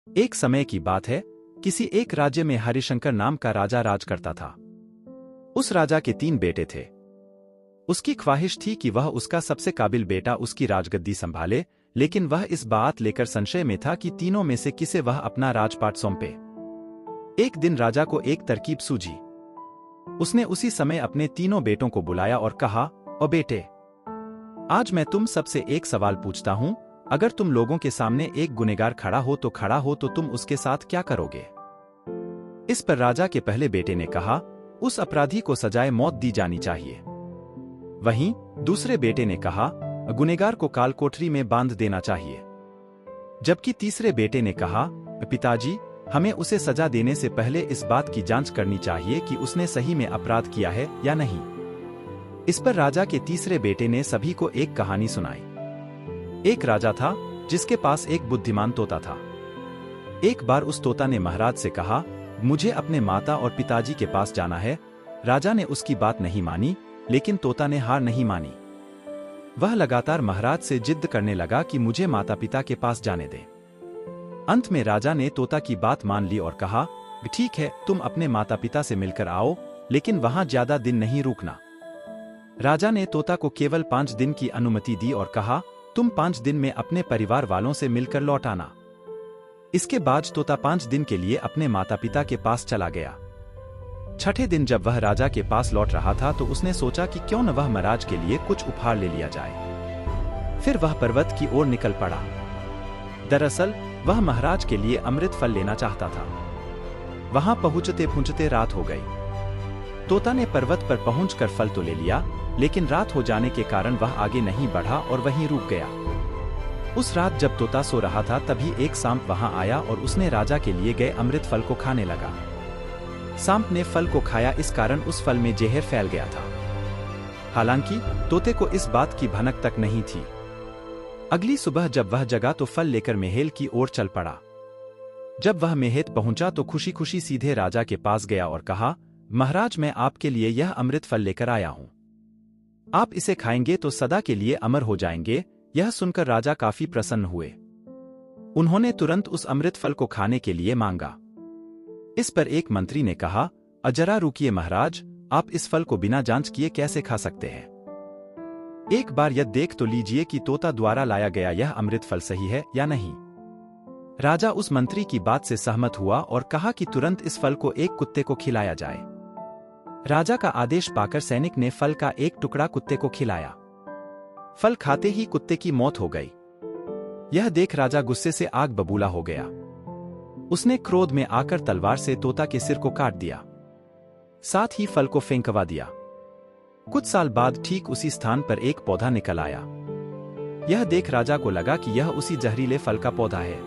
एक समय की बात है, किसी एक राज्य में हरिशंकर नाम का राजा राज करता था। उस राजा के 3 बेटे थे। उसकी ख्वाहिश थी कि वह उसका सबसे काबिल बेटा उसकी राजगद्दी संभाले, लेकिन वह इस बात लेकर संशय में था कि तीनों में से किसे वह अपना राजपाट सौंपे। एक दिन राजा को एक तरकीब सूझी। उसने उसी समय अपने तीनों बेटों को बुलाया और कहा, ओ बेटे, आज मैं तुम सबसे एक सवाल पूछता हूं। अगर तुम लोगों के सामने एक गुनहगार खड़ा हो तो तुम उसके साथ क्या करोगे? इस पर राजा के पहले बेटे ने कहा, उस अपराधी को सजाए मौत दी जानी चाहिए। वहीं दूसरे बेटे ने कहा, गुनहगार को काल कोठरी में बांध देना चाहिए। जबकि तीसरे बेटे ने कहा, पिताजी, हमें उसे सजा देने से पहले इस बात की जांच करनी चाहिए कि उसने सही में अपराध किया है या नहीं। इस पर राजा के तीसरे बेटे ने सभी को एक कहानी सुनाई। एक राजा था जिसके पास एक बुद्धिमान तोता था। एक बार उस तोता ने महाराज से कहा, मुझे अपने माता और पिताजी के पास जाना है। राजा ने उसकी बात नहीं मानी, लेकिन तोता ने हार नहीं मानी। वह लगातार महाराज से जिद करने लगा कि मुझे माता पिता के पास जाने दे। अंत में राजा ने तोता की बात मान ली और कहा, ठीक है, तुम अपने माता पिता से मिलकर आओ, लेकिन वहां ज्यादा दिन नहीं रुकना। राजा ने तोता को केवल 5 दिन की अनुमति दी और कहा, तुम 5 दिन में अपने परिवार वालों से मिलकर लौट आना। इसके बाद तोता 5 दिन के लिए अपने माता पिता के पास चला गया। छठे दिन जब वह राजा के पास लौट रहा था तो उसने सोचा कि क्यों न वह महाराज के लिए कुछ उपहार ले लिया जाए। फिर वह पर्वत की ओर निकल पड़ा। दरअसल वह महाराज के लिए अमृत फल लेना चाहता था। वहां पहुंचते पहुंचते रात हो गई। तोता ने पर्वत पर पहुंचकर फल तो ले लिया, लेकिन रात हो जाने के कारण वह आगे नहीं बढ़ा और वहीं रुक गया। उस रात जब तोता सो रहा था तभी एक सांप वहां आया और उसने राजा के लिए गए अमृत फल को खाने लगा। सांप ने फल को खाया, इस कारण उस फल में जहर फैल गया था। हालांकि तोते को इस बात की भनक तक नहीं थी। अगली सुबह जब वह जगा तो फल लेकर महल की ओर चल पड़ा। जब वह महल पहुंचा तो खुशी खुशी सीधे राजा के पास गया और कहा, महाराज, मैं आपके लिए यह अमृत फल लेकर आया हूं। आप इसे खाएंगे तो सदा के लिए अमर हो जाएंगे। यह सुनकर राजा काफी प्रसन्न हुए। उन्होंने तुरंत उस अमृत फल को खाने के लिए मांगा। इस पर एक मंत्री ने कहा, जरा रुकिए महाराज, आप इस फल को बिना जांच किए कैसे खा सकते हैं? एक बार यह देख तो लीजिए कि तोता द्वारा लाया गया यह अमृत फल सही है या नहीं। राजा उस मंत्री की बात से सहमत हुआ और कहा कि तुरंत इस फल को एक कुत्ते को खिलाया जाए। राजा का आदेश पाकर सैनिक ने फल का एक टुकड़ा कुत्ते को खिलाया। फल खाते ही कुत्ते की मौत हो गई। यह देख राजा गुस्से से आग बबूला हो गया। उसने क्रोध में आकर तलवार से तोता के सिर को काट दिया, साथ ही फल को फेंकवा दिया। कुछ साल बाद ठीक उसी स्थान पर एक पौधा निकल आया। यह देख राजा को लगा कि यह उसी जहरीले फल का पौधा है।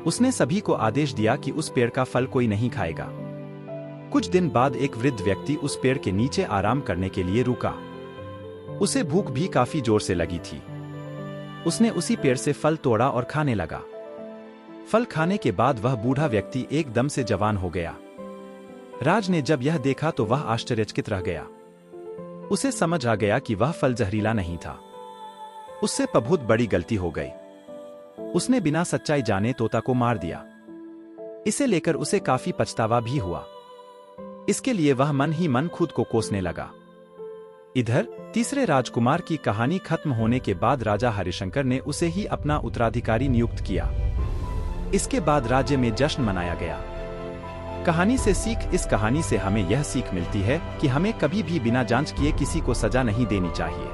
उसने सभी को आदेश दिया कि उस पेड़ का फल कोई नहीं खाएगा। कुछ दिन बाद एक वृद्ध व्यक्ति उस पेड़ के नीचे आराम करने के लिए रुका। उसे भूख भी काफी जोर से लगी थी। उसने उसी पेड़ से फल तोड़ा और खाने लगा। फल खाने के बाद वह बूढ़ा व्यक्ति एकदम से जवान हो गया। राज ने जब यह देखा तो वह आश्चर्यचकित रह गया। उसे समझ आ गया कि वह फल जहरीला नहीं था। उससे बहुत बड़ी गलती हो गई। उसने बिना सच्चाई जाने तोता को मार दिया। इसे लेकर उसे काफी पछतावा भी हुआ। इसके लिए वह मन ही मन खुद को कोसने लगा। इधर तीसरे राजकुमार की कहानी खत्म होने के बाद राजा हरिशंकर ने उसे ही अपना उत्तराधिकारी नियुक्त किया। इसके बाद राज्य में जश्न मनाया गया। कहानी से सीख, इस कहानी से हमें यह सीख मिलती है कि हमें कभी भी बिना जांच किए किसी को सजा नहीं देनी चाहिए।